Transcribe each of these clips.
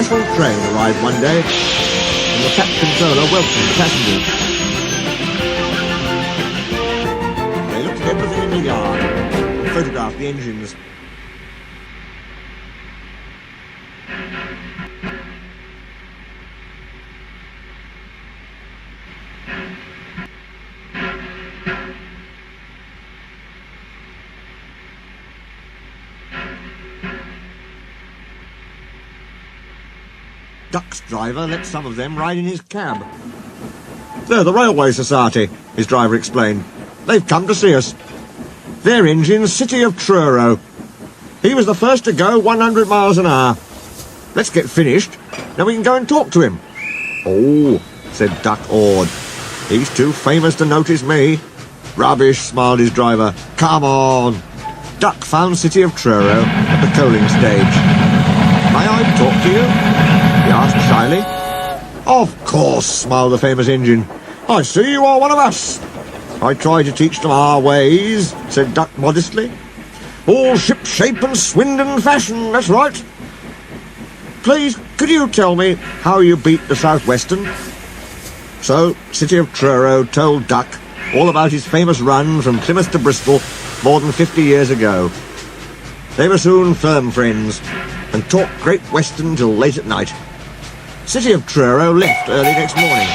special train arrived one day, and the Fat Controller welcomed the passengers. They looked at everything in the yard and photographed the engines. Duck's driver let some of them ride in his cab. "They're the Railway Society," his driver explained. "They've come to see us. Their engine's City of Truro. He was the first to go 100 miles an hour. Let's get finished, then we can go and talk to him." "Oh," said Duck, awed. "He's too famous to notice me." "Rubbish," smiled his driver. "Come on." Duck found City of Truro at the coaling stage. "May I talk to you?" he asked shyly. "Of course," smiled the famous engine. "I see you are one of us." "I try to teach them our ways," said Duck modestly. "All ship-shape and Swindon fashion, that's right." "Please, could you tell me how you beat the South-Western?" So City of Truro told Duck all about his famous run from Plymouth to Bristol more than 50 years ago. They were soon firm friends and talked Great Western till late at night. City of Truro left early next morning.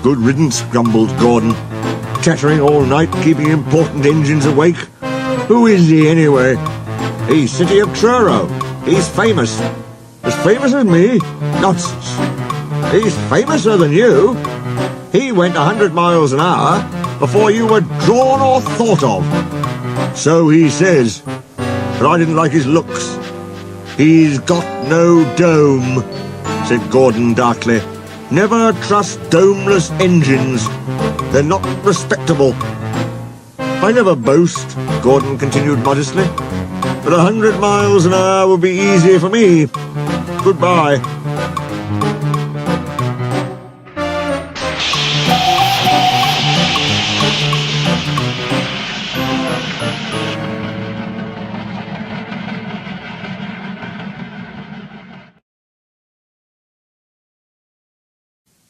"Good riddance," grumbled Gordon. "Chattering all night, keeping important engines awake. Who is he, anyway?" "He's City of Truro. He's famous." "As famous as me? Nonsense. He's famouser than you. He went 100 miles an hour before you were drawn or thought of." "So he says, but I didn't like his looks." "He's got no dome," said Gordon darkly. "Never trust domeless engines. They're not respectable." "I never boast," Gordon continued modestly, "but 100 miles an hour would be easier for me. Goodbye."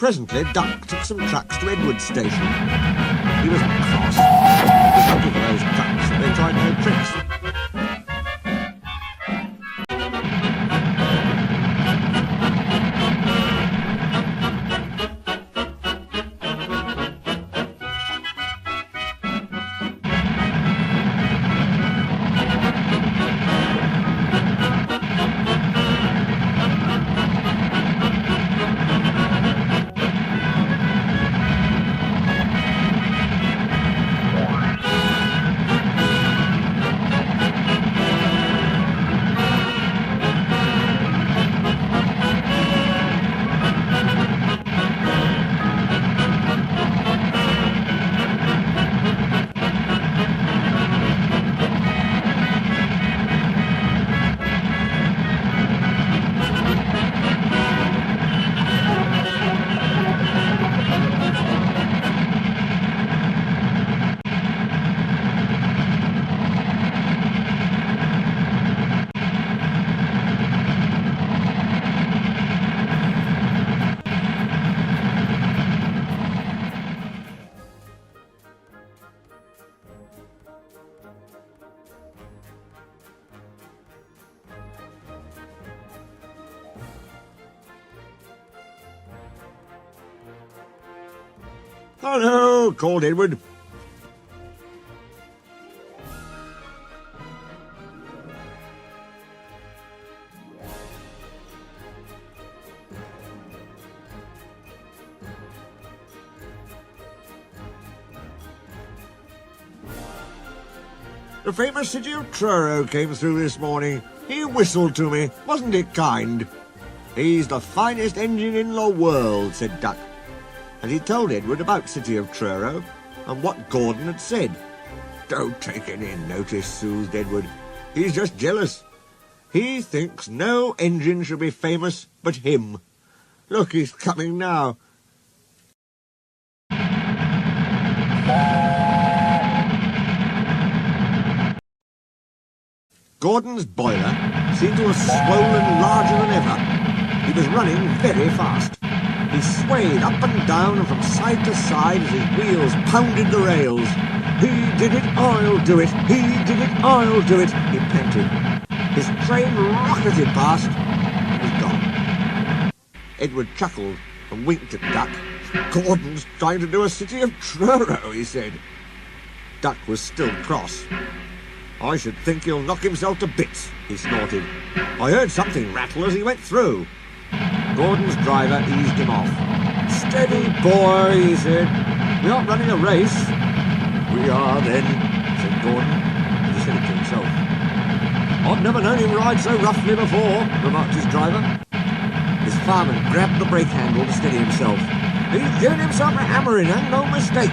Presently, Duck took some trucks to Edward Station. He was cross. It was lucky for those trucks that they tried no tricks. "Oh no," called Edward. The famous city of Truro came through this morning. He whistled to me. Wasn't it kind? He's the finest engine in the world, said Duck. And he told Edward about City of Truro and what Gordon had said. Don't take any notice, soothed Edward. He's just jealous. He thinks no engine should be famous but him. Look, he's coming now. Gordon's boiler seemed to have swollen larger than ever. He was running very fast. He swayed up and down and from side to side as his wheels pounded the rails. He did it, I'll do it. He did it, I'll do it, he panted. His train rocketed past and was gone. Edward chuckled and winked at Duck. Gordon's trying to do a City of Truro, he said. Duck was still cross. I should think he'll knock himself to bits, he snorted. I heard something rattle as he went through. Gordon's driver eased him off. Steady, boy, he said. We aren't running a race. We are, then, said Gordon. He said it to himself. I've never known him ride so roughly before, remarked his driver. His fireman grabbed the brake handle to steady himself. He's given himself a hammering, and no mistake.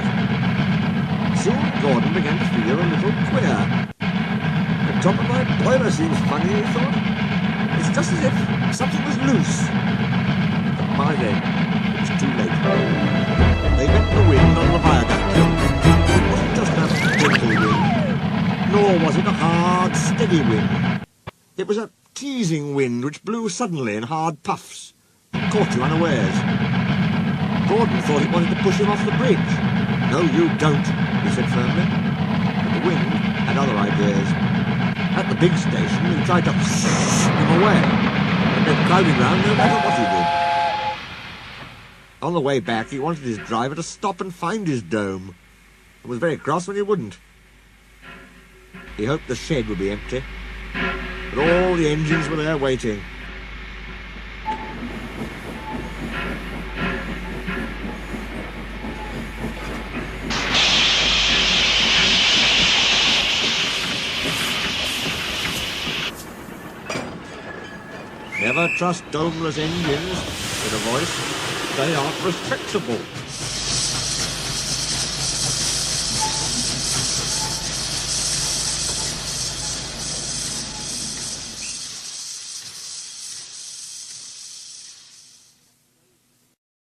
Soon Gordon began to feel a little queer. The top of my boiler seems funny, he thought. It's just as if something was loose. But by then, it was too late. They met the wind on the viaduct. It wasn't just a gentle wind, nor was it a hard, steady wind. It was a teasing wind which blew suddenly in hard puffs and caught you unawares. Gordon thought it wanted to push him off the bridge. No, you don't, he said firmly. But the wind had other ideas. At the big station, he tried to him away, and they crowded round no matter what he did. On the way back, he wanted his driver to stop and find his dome, and was very cross when he wouldn't. He hoped the shed would be empty, but all the engines were there waiting. Never trust Domeless engines, said a voice. They aren't respectable.